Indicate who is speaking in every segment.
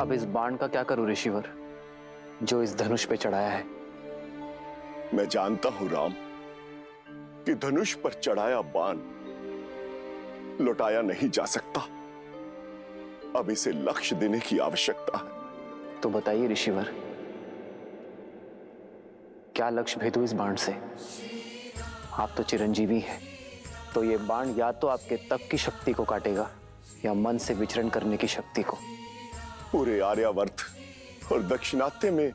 Speaker 1: अब इस बाण का क्या करूं ऋषिवर, जो इस धनुष पे चढ़ाया है?
Speaker 2: मैं जानता हूं राम कि धनुष पर चढ़ाया बाण लौटाया नहीं जा सकता। अब इसे लक्ष्य देने की आवश्यकता है।
Speaker 1: तो बताइए ऋषिवर, क्या लक्ष्य भेदूं इस बाण से? आप तो चिरंजीवी हैं, तो ये बाण या तो आपके तप की शक्ति को काटेगा या मन से विचरण करने की शक्ति को।
Speaker 2: पूरे आर्यावर्त और दक्षिणात्य में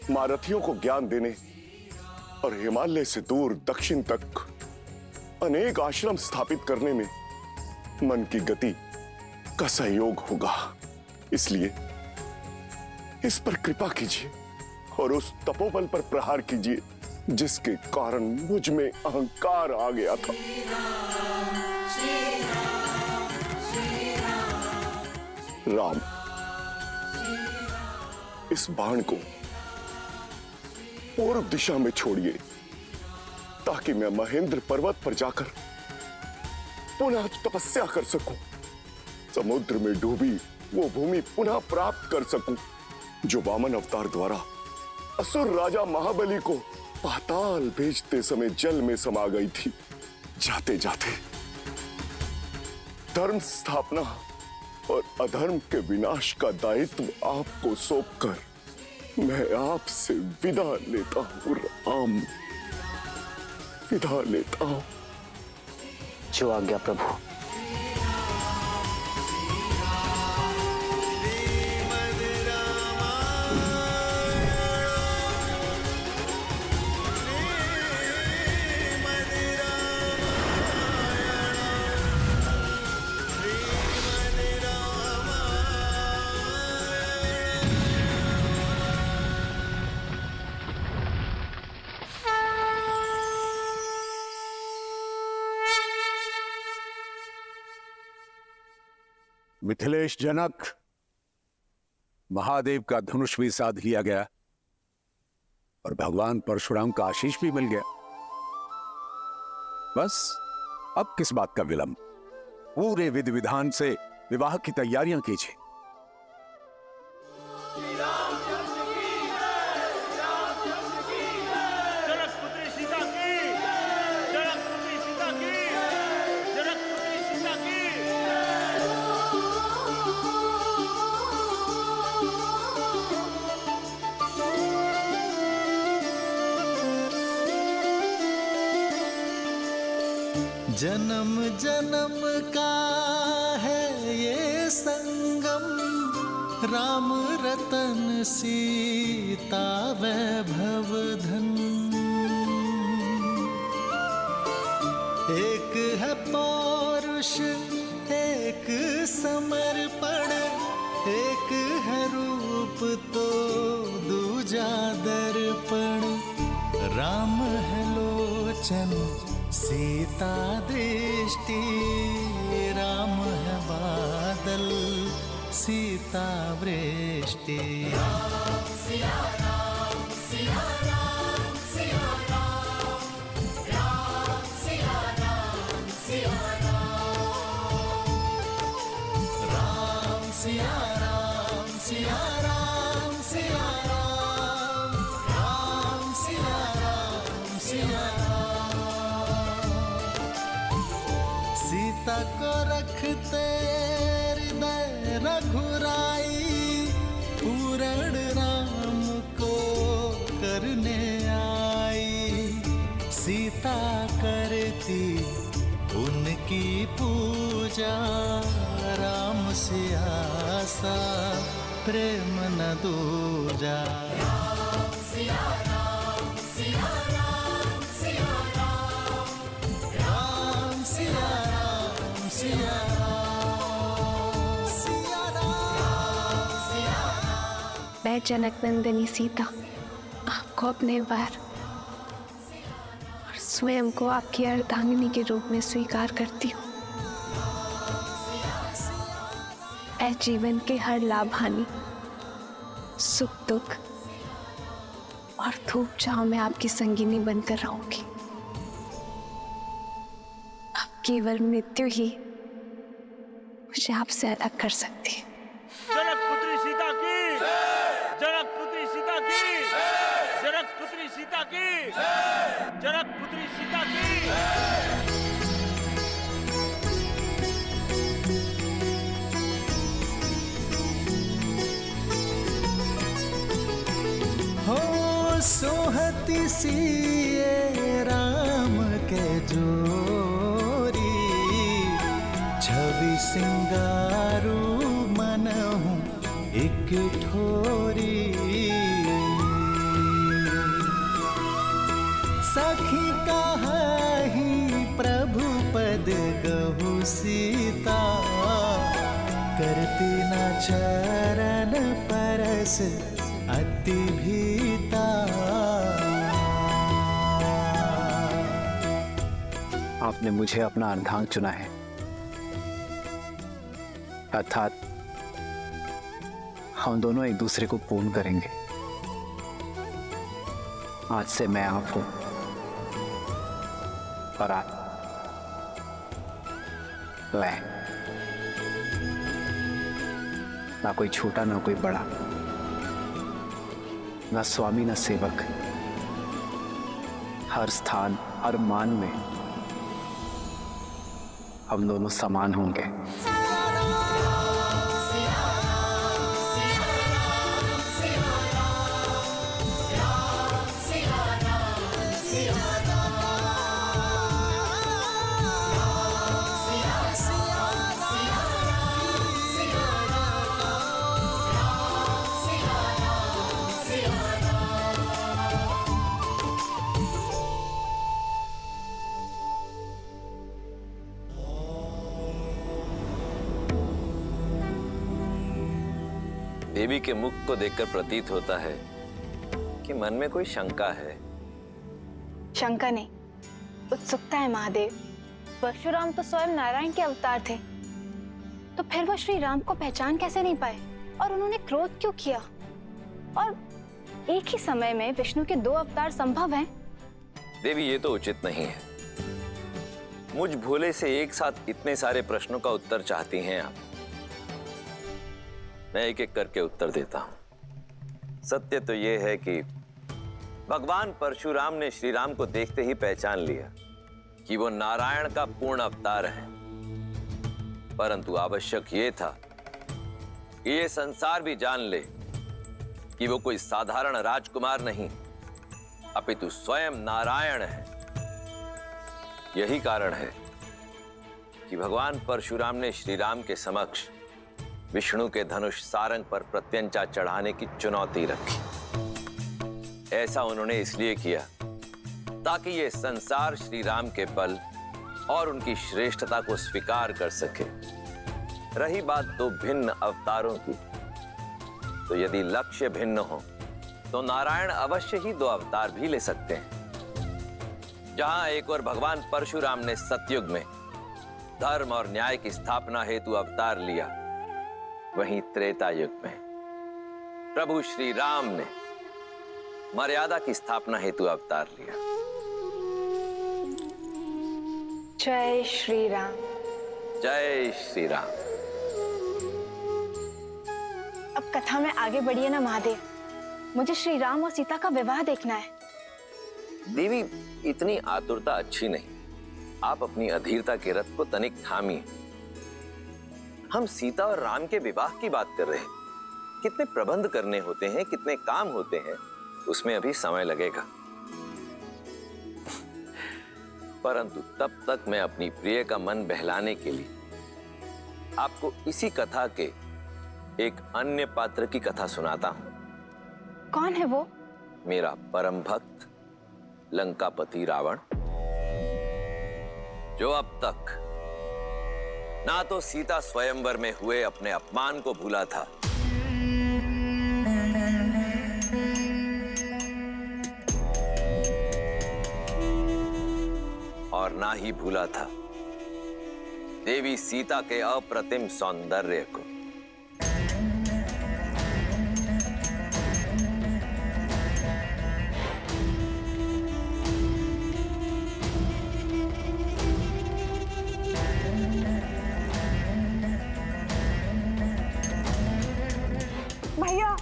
Speaker 2: महारथियों को ज्ञान देने और हिमालय से दूर दक्षिण तक अनेक आश्रम स्थापित करने में मन की गति का सहयोग होगा। इसलिए इस पर कृपा कीजिए और उस तपोबल पर प्रहार कीजिए जिसके कारण मुझ में अहंकार आ गया था। राम, इस बाण को पूर्व दिशा में छोड़िए ताकि मैं महेंद्र पर्वत पर जाकर पुनः तपस्या कर सकूं, समुद्र में डूबी वो भूमि पुनः प्राप्त कर सकूं जो वामन अवतार द्वारा असुर राजा महाबली को पाताल भेजते समय जल में समा गई थी। जाते जाते धर्म स्थापना और अधर्म के विनाश का दायित्व आपको सौंपकर मैं आपसे विदा लेता हूं राम, विदा लेता हूं।
Speaker 1: जो आज्ञा प्रभु।
Speaker 3: मिथिलेश जनक, महादेव का धनुष भी साध लिया गया और भगवान परशुराम का आशीष भी मिल गया। बस अब किस बात का विलंब? पूरे विधि विधान से विवाह की तैयारियां कीजिए।
Speaker 4: जन्म जन्म का है ये संगम, राम रतन सीता वैभव धन। एक है पौरुष एक समर्पण, एक है रूप तो दूजा दर्पण। राम है लोचन सीता दृष्टि, राम है बादल सीता वृष्टि। राम सिया राम सिया राम सिया राम, राम सिया राम सिया राम, राम सिया राम सिया राम सिया राम, राम सिया राम सिया राम। सीता को रखते हृदय रघुराई, पूरण राम को करने आई। सीता करती उनकी पूजा, राम से आसा प्रेम न दूजा। राम सिया राम सिया राम सिया राम, राम सिया राम सिया राम, सिया राम सिया राम।
Speaker 5: मैं जनक नंदिनी सीता आपको अपने वार और स्वयं को आपकी अर्धांगिनी के रूप में स्वीकार करती हूँ। मैं जीवन के हर लाभ हानि, सुख दुख और धूप छांव में आपकी संगिनी बनकर रहूंगी। अब केवल मृत्यु ही मुझे आपसे अलग कर सकती है।
Speaker 6: जनक पुत्री सीता की, जनक पुत्री सीता की।
Speaker 4: हो सोहती सिए राम के जोरी, छवि सिंगारू मनहु एक ठोरी। सखी कहाही प्रभु पद गहु सीता, करती न चरण परस अति भीता।
Speaker 1: आपने मुझे अपना अर्धांग चुना है, अर्थात हम दोनों एक दूसरे को पूर्ण करेंगे। आज से मैं आप हूं और आप मैं, ना कोई छोटा ना कोई बड़ा, ना स्वामी ना सेवक। हर स्थान हर मान में हम दोनों समान होंगे।
Speaker 7: देवी के मुख को देखकर प्रतीत होता है कि मन में कोई शंका है।
Speaker 5: शंका नहीं, उत्सुकता है महादेव। परशुराम तो स्वयं नारायण के अवतार थे, तो फिर वो श्री राम को पहचान कैसे नहीं पाए और उन्होंने क्रोध क्यों किया? और एक ही समय में विष्णु के 2 अवतार संभव हैं?
Speaker 7: देवी, ये तो उचित नहीं है। मुझ भोले से एक साथ इतने सारे प्रश्नों का उत्तर चाहती हैं आप। मैं एक एक करके उत्तर देता हूं। सत्य तो यह है कि भगवान परशुराम ने श्री राम को देखते ही पहचान लिया कि वो नारायण का पूर्ण अवतार है, परंतु आवश्यक ये था कि ये संसार भी जान ले कि वो कोई साधारण राजकुमार नहीं, अपितु स्वयं नारायण है। यही कारण है कि भगवान परशुराम ने श्री राम के समक्ष विष्णु के धनुष सारंग पर प्रत्यंचा चढ़ाने की चुनौती रखी। ऐसा उन्होंने इसलिए किया ताकि ये संसार श्री राम के बल और उनकी श्रेष्ठता को स्वीकार कर सके। रही बात 2 भिन्न अवतारों की, तो यदि लक्ष्य भिन्न हो तो नारायण अवश्य ही 2 अवतार भी ले सकते हैं। जहां एक और भगवान परशुराम ने सतयुग में धर्म और न्याय की स्थापना हेतु अवतार लिया, वहीं त्रेता युग में प्रभु श्री राम ने मर्यादा की स्थापना हेतु अवतार लिया।
Speaker 5: जय श्री राम।
Speaker 7: जय श्री राम।
Speaker 5: अब कथा में आगे बढ़िए ना महादेव, मुझे श्री राम और सीता का विवाह देखना है।
Speaker 7: देवी, इतनी आतुरता अच्छी नहीं। आप अपनी अधीरता के रथ को तनिक थामिए। हम सीता और राम के विवाह की बात कर रहे हैं। कितने प्रबंध करने होते हैं, कितने काम होते हैं, उसमें अभी समय लगेगा। परंतु तब तक मैं अपनी प्रिय का मन बहलाने के लिए आपको इसी कथा के एक अन्य पात्र की कथा सुनाता हूं।
Speaker 5: कौन है वो?
Speaker 7: मेरा परम भक्त लंकापति रावण, जो अब तक ना तो सीता स्वयंवर में हुए अपने अपमान को भूला था, और ना ही भूला था देवी सीता के अप्रतिम सौंदर्य को।
Speaker 5: भैया,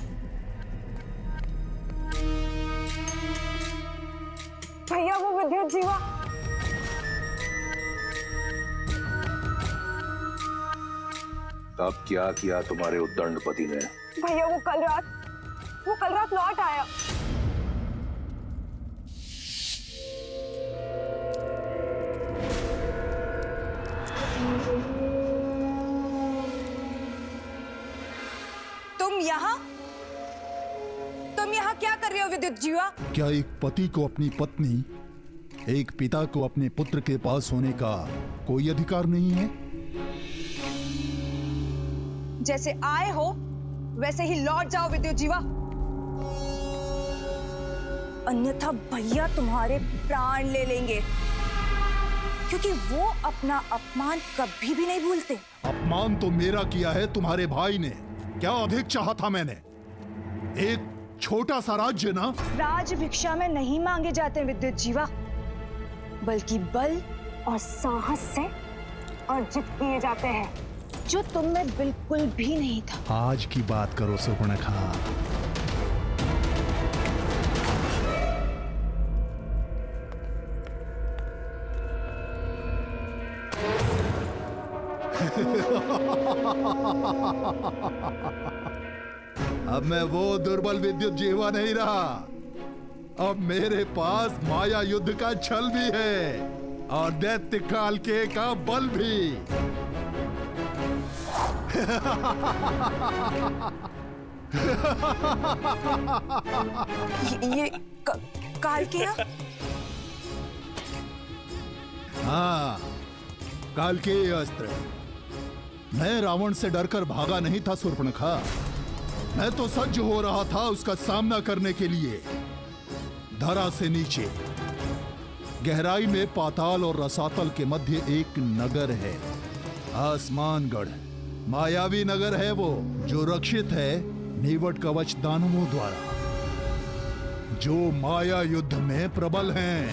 Speaker 3: तब क्या किया तुम्हारे उद्दंडपति ने?
Speaker 8: भैया वो कल रात लौट आया। तुम यहाँ क्या कर रहे हो विद्युत जीवा?
Speaker 9: क्या एक पति को अपनी पत्नी, एक पिता को अपने पुत्र के पास होने का कोई अधिकार नहीं है?
Speaker 8: जैसे आए हो वैसे ही लौट जाओ विद्युत जीवा, अन्यथा भैया तुम्हारे प्राण ले लेंगे, क्योंकि वो अपना अपमान कभी भी नहीं भूलते।
Speaker 9: अपमान तो मेरा किया है तुम्हारे भाई ने। क्या अधिक चाहा था मैंने? एक छोटा सा राज्य ना।
Speaker 8: राज भिक्षा में नहीं मांगे जाते विद्युत जीवा, बल्कि बल और साहस से अर्जित किए जाते हैं, जो तुम में बिल्कुल भी नहीं था।
Speaker 9: आज की बात करो सुपर्णखा। अब मैं वो दुर्बल विद्युत जीवा नहीं रहा। अब मेरे पास माया युद्ध का छल भी है और दैत्य काल के का बल भी।
Speaker 8: ये काल के?
Speaker 9: हाँ, काल के अस्त्र। मैं रावण से डरकर भागा नहीं था शूर्पणखा। मैं तो सज्ज हो रहा था उसका सामना करने के लिए। धरा से नीचे गहराई में पाताल और रसातल के मध्य एक नगर है, आसमानगढ़। मायावी नगर है वो, जो रक्षित है नीवट कवच दानवों द्वारा, जो माया युद्ध में प्रबल हैं।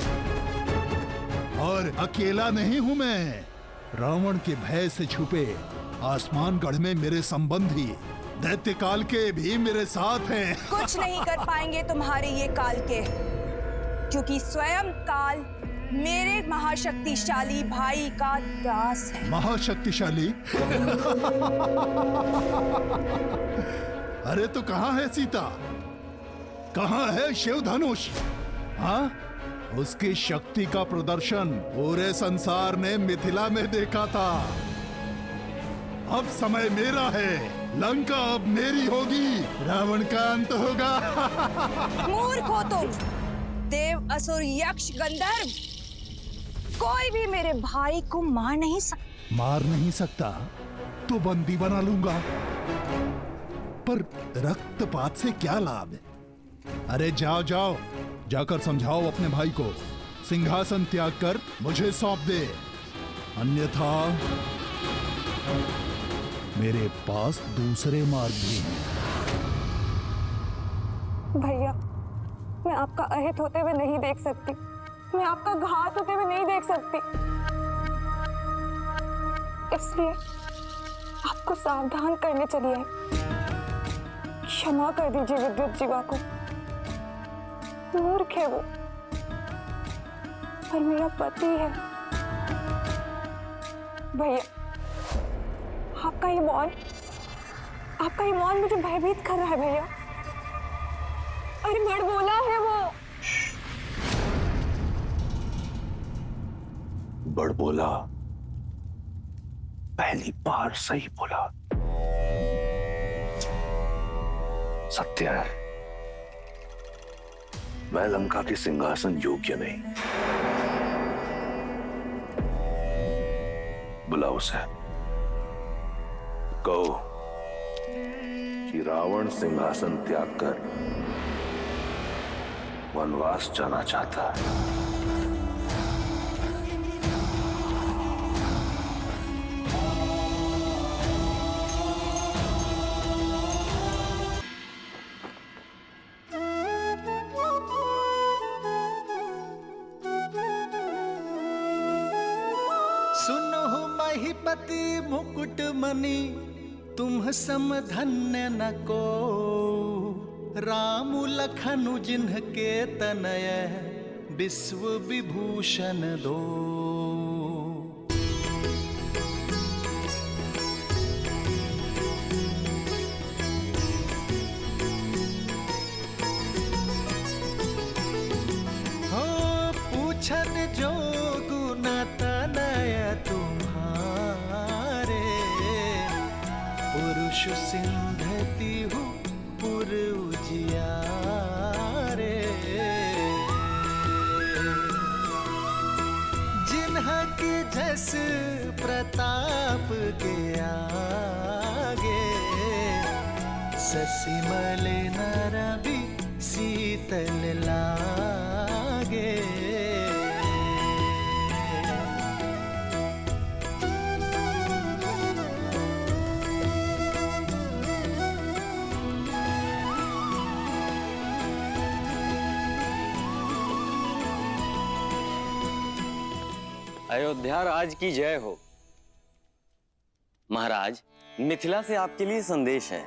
Speaker 9: और अकेला नहीं हूं मैं। रावण के भय से छुपे आसमानगढ़ में मेरे संबंधी दैत्य काल के भी मेरे साथ हैं।
Speaker 8: कुछ नहीं कर पाएंगे तुम्हारे ये काल के, क्योंकि स्वयं काल मेरे महाशक्तिशाली भाई का दास है।
Speaker 9: महाशक्तिशाली? अरे तो कहाँ है सीता? कहाँ है शिव धनुष? हाँ, उसकी शक्ति का प्रदर्शन पूरे संसार ने मिथिला में देखा था। अब समय मेरा है। लंका अब मेरी होगी, रावण का अंत होगा।
Speaker 8: मूर्ख हो तुम। देव, असुर, यक्ष, गंधर्व, कोई भी मेरे भाई को मार नहीं सकता।
Speaker 9: मार नहीं सकता तो बंदी बना लूंगा, पर रक्तपात से क्या लाभ? अरे जाओ जाओ, जाकर समझाओ अपने भाई को सिंहासन त्याग कर मुझे सौंप दे, अन्यथा मेरे पास दूसरे मार्ग भी हैं।
Speaker 8: भैया, मैं आपका अहित होते हुए नहीं देख सकती। मैं आपका घात होते हुए नहीं देख सकती। इसलिए आपको सावधान करने चली आई। क्षमा कर दीजिए विद्युत जीवा को। मूर्ख है वो, पर मेरा पति है। भैया, आपका ये मौन मुझे भयभीत कर रहा है भैया। अरे बड़बोला है वो।
Speaker 3: बड़बोला? पहली बार सही बोला। सत्य है, मैं लंका के सिंहासन योग्य नहीं। बुलाओ उसे, कहो कि रावण सिंहासन त्याग कर वनवास जाना चाहता है।
Speaker 4: सुनो महिपति मुकुट मणि, तुम सम धन्य न को। राम लखनु जिन्हके तनय, विश्व विभूषण दो। सुषु सिंधती हूँ पुर उजियारे। जिन्हा के जस प्रताप के आगे, ससिमल नर भी शीतल लागे।
Speaker 6: अयोध्या राज की जय हो। महाराज, मिथिला से आपके लिए संदेश है।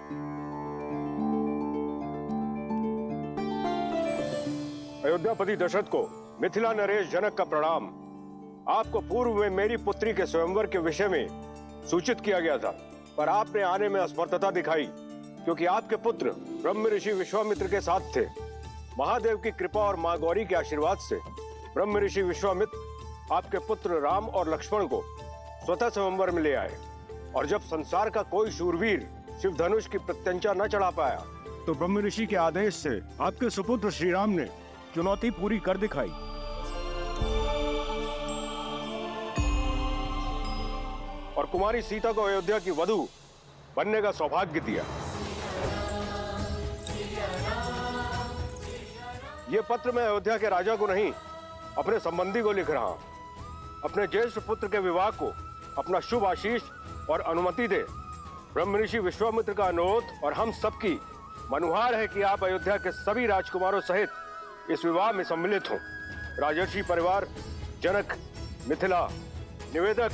Speaker 10: अयोध्यापति दशरथ को मिथिला नरेश जनक का प्रणाम। आपको पूर्व में मेरी पुत्री के स्वयंवर के विषय में सूचित किया गया था, पर आपने आने में असमर्थता दिखाई, क्योंकि आपके पुत्र ब्रह्म ऋषि विश्वामित्र के साथ थे। महादेव की कृपा और मां गौरी के आशीर्वाद से ब्रह्म ऋषि विश्वामित्र आपके पुत्र राम और लक्ष्मण को स्वतः स्वयंवर में ले आए, और जब संसार का कोई शूरवीर शिव धनुष की प्रत्यंचा न चढ़ा पाया, तो ब्रह्म ऋषि के आदेश से आपके सुपुत्र श्री राम ने चुनौती पूरी कर दिखाई। और कुमारी सीता को अयोध्या की वधू बनने का सौभाग्य दिया। ये पत्र मैं अयोध्या के राजा को नहीं, अपने संबंधी को लिख रहा हूं। अपने ज्येष्ठ पुत्र के विवाह को अपना शुभ आशीष और अनुमति दे। ब्रह्म ऋषि विश्वामित्र का अनुरोध और हम सबकी मनुहार है कि आप अयोध्या के सभी राजकुमारों सहित इस विवाह में सम्मिलित हों। राजर्षि परिवार, जनक, मिथिला, निवेदक,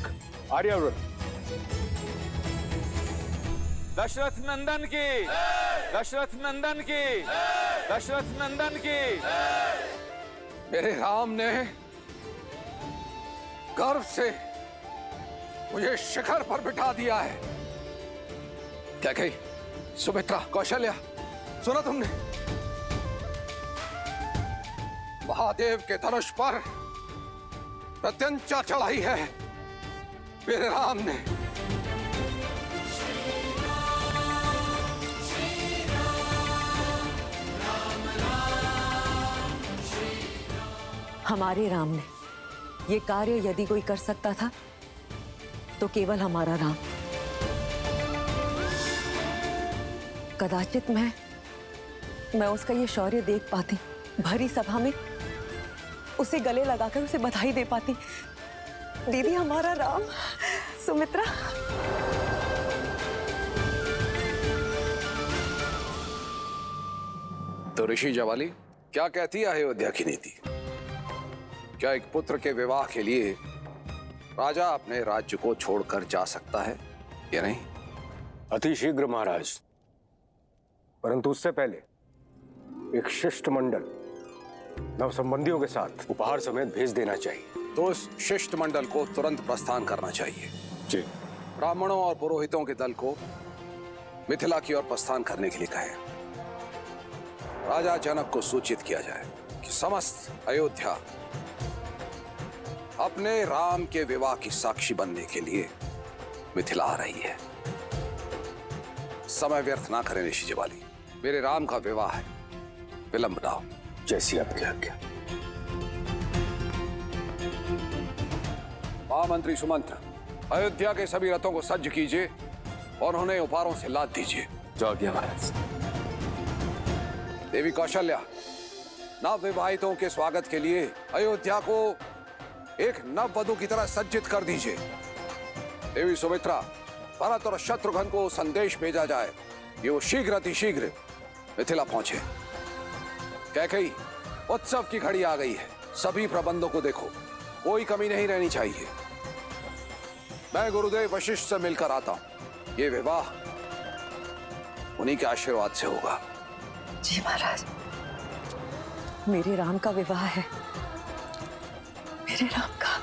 Speaker 10: आर्यावर्त।
Speaker 11: दशरथ नंदन की, दशरथ नंदन की, दशरथ नंदन की। मेरे राम ने गर्व से मुझे शिखर पर बिठा दिया है। क्या कही सुमित्रा, कौशल्या, सुना तुमने? महादेव के धनुष पर प्रत्यंचा चढ़ाई है मेरे राम ने।
Speaker 12: हमारे राम ने ये कार्य यदि कोई कर सकता था तो केवल हमारा राम। कदाचित मैं उसका ये शौर्य देख पाती, भरी सभा में उसे गले लगाकर उसे बधाई दे पाती। दीदी, हमारा राम। सुमित्रा,
Speaker 11: तो ऋषि जवाली, क्या कहती है अयोध्या की नीति? क्या एक पुत्र के विवाह के लिए राजा अपने राज्य को छोड़कर जा सकता है या नहीं?
Speaker 10: अति शीघ्र महाराज, परंतु उससे पहले एक शिष्टमंडल नव संबंधियों के साथ उपहार समेत भेज देना चाहिए।
Speaker 11: तो उस शिष्टमंडल को तुरंत प्रस्थान करना चाहिए।
Speaker 10: जी।
Speaker 11: ब्राह्मणों और पुरोहितों के दल को मिथिला की ओर प्रस्थान करने के लिए कहें। राजा जनक को सूचित किया जाए कि समस्त अयोध्या अपने राम के विवाह की साक्षी बनने के लिए मिथिला आ रही है। समय व्यर्थ ना करें ऋषि जवाली, मेरे राम का विवाह है, विलंब ना हो।
Speaker 10: जैसी आपकी आज्ञा।
Speaker 11: महामंत्री सुमंत्र, अयोध्या के सभी रथों को सज्ज कीजिए और उन्हें उपहारों से लाद दीजिए।
Speaker 10: जो आज्ञा महाराज।
Speaker 11: देवी कौशल्या, नव विवाहितों के स्वागत के लिए अयोध्या को एक नव वधू की तरह सज्जित कर दीजिए। देवी सुमित्रा, भरत और शत्रुघ्न को संदेश भेजा जाए कि वो शीघ्र अतिशीघ्र मिथिला पहुंचे। कैकेयी, उत्सव की घड़ी आ गई है। सभी प्रबंधों को देखो, कोई कमी नहीं रहनी चाहिए। मैं गुरुदेव वशिष्ठ से मिलकर आता हूं। ये विवाह उन्हीं के आशीर्वाद से होगा।
Speaker 12: जी महाराज, मेरे राम का विवाह है, मेरे राम का।